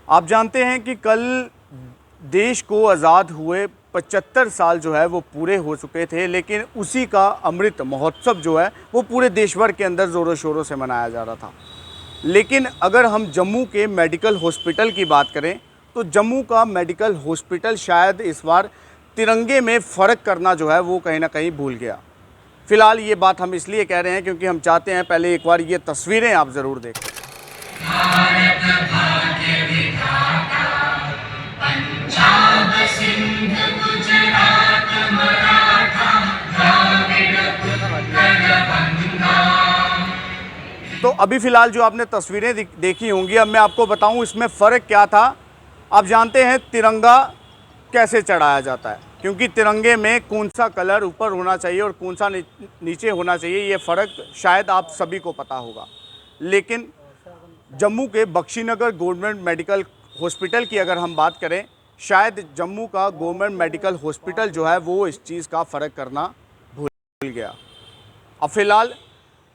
आप जानते हैं कि कल देश को आज़ाद हुए 75 साल जो है वो पूरे हो चुके थे, लेकिन उसी का अमृत महोत्सव जो है वो पूरे देश भर के अंदर ज़ोरों शोरों से मनाया जा रहा था। लेकिन अगर हम जम्मू के मेडिकल हॉस्पिटल की बात करें तो जम्मू का मेडिकल हॉस्पिटल शायद इस बार तिरंगे में फ़र्क करना जो है वो कहीं ना कहीं भूल गया। फ़िलहाल ये बात हम इसलिए कह रहे हैं क्योंकि हम चाहते हैं पहले एक बार ये तस्वीरें आप ज़रूर देखें। पंजाब सिंध गुजरात मराठा द्राविड़ उत्कल बंगा। तो अभी फ़िलहाल जो आपने तस्वीरें देखी होंगी, अब मैं आपको बताऊं इसमें फ़र्क क्या था। आप जानते हैं तिरंगा कैसे चढ़ाया जाता है, क्योंकि तिरंगे में कौन सा कलर ऊपर होना चाहिए और कौन सा नीचे होना चाहिए, ये फ़र्क शायद आप सभी को पता होगा। लेकिन जम्मू के बख्शीनगर गवर्नमेंट मेडिकल हॉस्पिटल की अगर हम बात करें, शायद जम्मू का गवर्नमेंट मेडिकल हॉस्पिटल जो है वो इस चीज़ का फ़र्क करना भूल गया। अब फ़िलहाल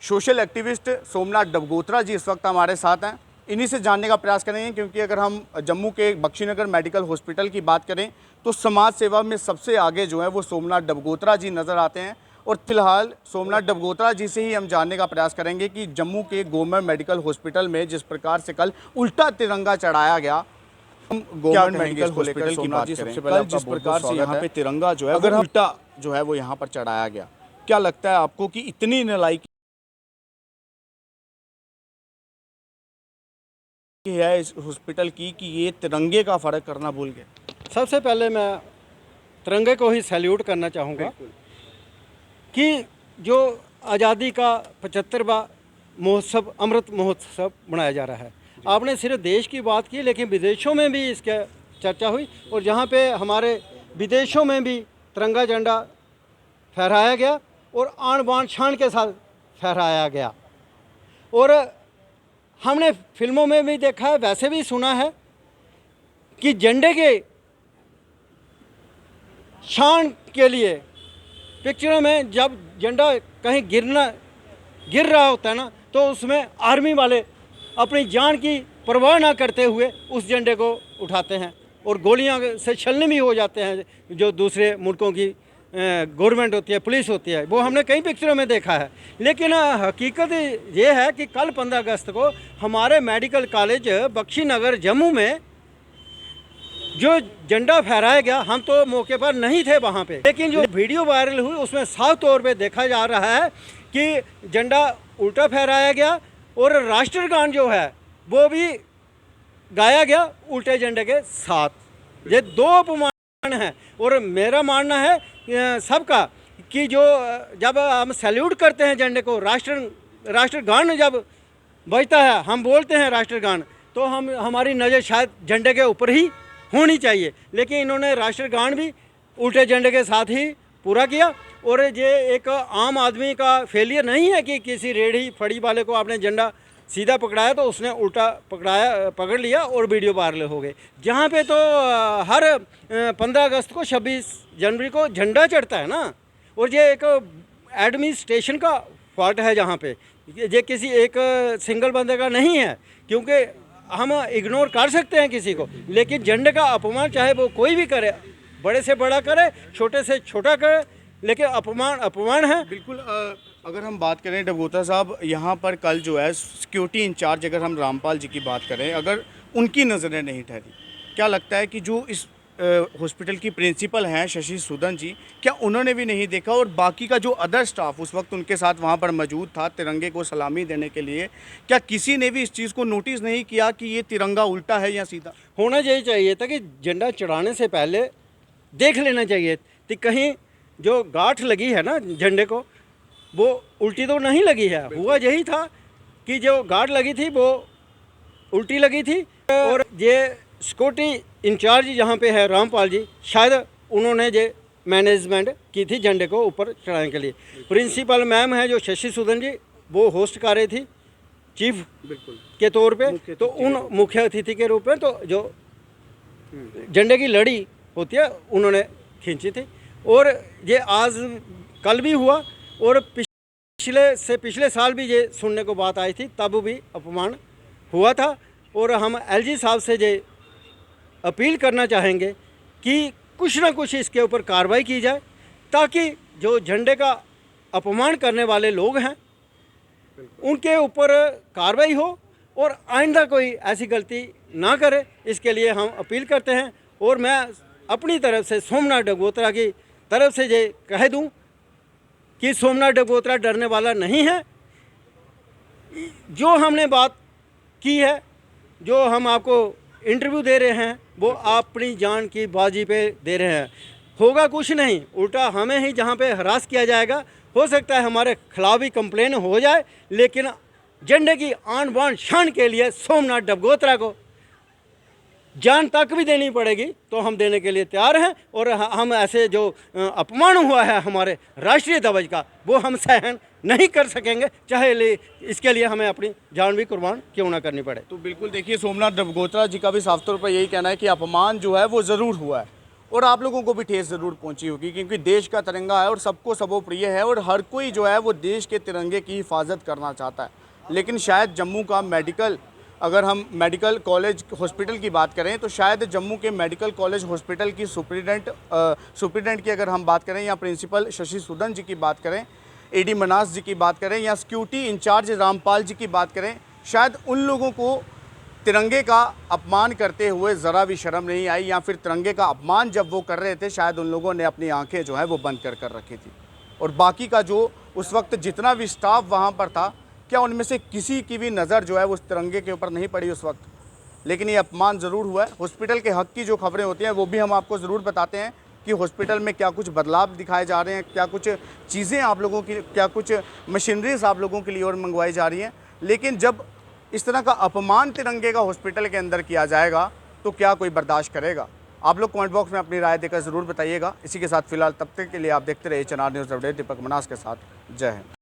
सोशल एक्टिविस्ट सोमनाथ डबगोत्रा जी इस वक्त हमारे साथ हैं, इन्हीं से जानने का प्रयास करेंगे। क्योंकि अगर हम जम्मू के बख्शीनगर मेडिकल हॉस्पिटल की बात करें तो समाज सेवा में सबसे आगे जो है वो सोमनाथ डबगोत्रा जी नज़र आते हैं। और फिलहाल सोमनाथ डबगोत्रा जी से ही हम जानने का प्रयास करेंगे कि जम्मू के गवर्नमेंट मेडिकल हॉस्पिटल में जिस प्रकार से कल उल्टा तिरंगा चढ़ाया गया, हम गवर्नमेंट मेडिकल हॉस्पिटल की बात करें, कल जिस प्रकार से यहाँ पे तिरंगा जो है अगर उल्टा जो है वो यहाँ पर चढ़ाया गया, क्या लगता है आपको कि इतनी नालायकी है इस हॉस्पिटल की कि ये तिरंगे का फ़र्क करना भूल गए? सबसे पहले मैं तिरंगे को ही सैल्यूट करना चाहूँगा कि जो आज़ादी का 75वां महोत्सव, अमृत महोत्सव मनाया जा रहा है। आपने सिर्फ देश की बात की, लेकिन विदेशों में भी इसका चर्चा हुई और जहाँ पे हमारे विदेशों में भी तिरंगा झंडा फहराया गया और आन बान शान के साथ फहराया गया। और हमने फिल्मों में भी देखा है, वैसे भी सुना है कि झंडे के शान के लिए पिक्चरों में जब झंडा कहीं गिर रहा होता है ना, तो उसमें आर्मी वाले अपनी जान की परवाह ना करते हुए उस झंडे को उठाते हैं और गोलियां से छलनी भी हो जाते हैं। जो दूसरे मुल्कों की गवर्नमेंट होती है, पुलिस होती है, वो हमने कई पिक्चरों में देखा है। लेकिन हकीकत ये है कि कल 15 अगस्त को हमारे मेडिकल कॉलेज बख्शीनगर जम्मू में जो झंडा फहराया गया, हम तो मौके पर नहीं थे वहाँ पे, लेकिन जो वीडियो वायरल हुई उसमें साफ तौर पे देखा जा रहा है कि झंडा उल्टा फहराया गया और राष्ट्रगान जो है वो भी गाया गया उल्टे झंडे के साथ। ये दो अपमान है और मेरा मानना है सबका कि जो जब हम सैल्यूट करते हैं झंडे को, राष्ट्रगान जब बजता है, हम बोलते हैं राष्ट्रगान, तो हमारी नज़र शायद झंडे के ऊपर ही होनी चाहिए। लेकिन इन्होंने राष्ट्रगान भी उल्टे झंडे के साथ ही पूरा किया। और ये एक आम आदमी का फेलियर नहीं है कि किसी रेढ़ी फड़ी वाले को आपने झंडा सीधा पकड़ाया तो उसने उल्टा पकड़ लिया और वीडियो वायरल हो गए। जहाँ पे तो हर 15 अगस्त को 26 जनवरी को झंडा चढ़ता है ना, और ये एक एडमिनिस्ट्रेशन का फॉल्ट है जहाँ पे, ये किसी एक सिंगल बंदे का नहीं है। क्योंकि हम इग्नोर कर सकते हैं किसी को, लेकिन झंडे का अपमान चाहे वो कोई भी करे, बड़े से बड़ा करे, छोटे से छोटा करे, लेकिन अपमान है। बिल्कुल। अगर हम बात करें डबगोत्रा साहब, यहाँ पर कल जो है सिक्योरिटी इंचार्ज, अगर हम रामपाल जी की बात करें, अगर उनकी नज़रें नहीं ठहरी, क्या लगता है कि जो इस हॉस्पिटल की प्रिंसिपल हैं शशि सूदन जी, क्या उन्होंने भी नहीं देखा? और बाकी का जो अदर स्टाफ उस वक्त उनके साथ वहाँ पर मौजूद था तिरंगे को सलामी देने के लिए, क्या किसी ने भी इस चीज़ को नोटिस नहीं किया कि ये तिरंगा उल्टा है या सीधा? होना यही चाहिए था कि झंडा चढ़ाने से पहले देख लेना चाहिए कि कहीं जो गांठ लगी है ना झंडे को, वो उल्टी तो नहीं लगी है। हुआ यही था कि जो गांठ लगी थी वो उल्टी लगी थी। और ये सिक्योरिटी इंचार्ज यहाँ पे है रामपाल जी, शायद उन्होंने ये मैनेजमेंट की थी झंडे को ऊपर चढ़ाने के लिए। प्रिंसिपल मैम है जो शशि सूदन जी, वो होस्ट कर रहे थी चीफ के तौर पे, तो उन मुख्य अतिथि के रूप में तो जो झंडे की लड़ी होती है उन्होंने खींची थी। और ये आज कल भी हुआ और पिछले साल भी ये सुनने को बात आई थी, तब भी अपमान हुआ था। और हम एलजी साहब से ये अपील करना चाहेंगे कि कुछ ना कुछ इसके ऊपर कार्रवाई की जाए, ताकि जो झंडे का अपमान करने वाले लोग हैं उनके ऊपर कार्रवाई हो और आइंदा कोई ऐसी गलती ना करे। इसके लिए हम अपील करते हैं। और मैं अपनी तरफ से सोमनाथ डगोत्रा की तरफ से ये कह दूं कि सोमनाथ डगोत्रा डरने वाला नहीं है। जो हमने बात की है, जो हम आपको इंटरव्यू दे रहे हैं, वो अपनी जान की बाजी पे दे रहे हैं। होगा कुछ नहीं, उल्टा हमें ही जहाँ पे हरास किया जाएगा। हो सकता है हमारे खिलाफ भी कंप्लेन हो जाए, लेकिन झंडे की आन बान शान के लिए सोमनाथ डगोत्रा को जान तक भी देनी पड़ेगी तो हम देने के लिए तैयार हैं। और हम ऐसे जो अपमान हुआ है हमारे राष्ट्रीय ध्वज का, वो हम सहन नहीं कर सकेंगे, चाहे इसके लिए हमें अपनी जान भी कुर्बान क्यों ना करनी पड़े। तो बिल्कुल देखिए, सोमनाथ डगोत्रा जी का भी साफ तौर पर यही कहना है कि अपमान जो है वो ज़रूर हुआ है और आप लोगों को भी ठेस ज़रूर पहुंची होगी, क्योंकि देश का तिरंगा है और सबको सर्वोप्रिय है और हर कोई जो है वो देश के तिरंगे की हिफाजत करना चाहता है। लेकिन शायद जम्मू का मेडिकल, अगर हम मेडिकल कॉलेज हॉस्पिटल की बात करें तो शायद जम्मू के मेडिकल कॉलेज हॉस्पिटल की सुप्रिटेंडेंट की अगर हम बात करें, या प्रिंसिपल शशि सूदन जी की बात करें, एडी मनास जी की बात करें, या सिक्योरिटी इंचार्ज रामपाल जी की बात करें, शायद उन लोगों को तिरंगे का अपमान करते हुए ज़रा भी शर्म नहीं आई, या फिर तिरंगे का अपमान जब वो कर रहे थे शायद उन लोगों ने अपनी आंखें जो है वो बंद कर रखी थी। और बाकी का जो उस वक्त जितना भी स्टाफ वहाँ पर था, क्या उनमें से किसी की भी नज़र जो है वो उस तिरंगे के ऊपर नहीं पड़ी उस वक्त? लेकिन ये अपमान ज़रूर हुआ है। हॉस्पिटल के हक़ की जो खबरें होती हैं वो भी हम आपको ज़रूर बताते हैं कि हॉस्पिटल में क्या कुछ बदलाव दिखाए जा रहे हैं, क्या कुछ चीज़ें आप लोगों की, क्या कुछ मशीनरीज आप लोगों के लिए और मंगवाई जा रही हैं। लेकिन जब इस तरह का अपमान तिरंगे का हॉस्पिटल के अंदर किया जाएगा तो क्या कोई बर्दाश्त करेगा? आप लोग कमेंट बॉक्स में अपनी राय देकर ज़रूर बताइएगा। इसी के साथ फिलहाल तब तक के लिए आप देखते रहिए चनार न्यूज़ अपडेट। दीपक मनास के साथ, जय हिंद।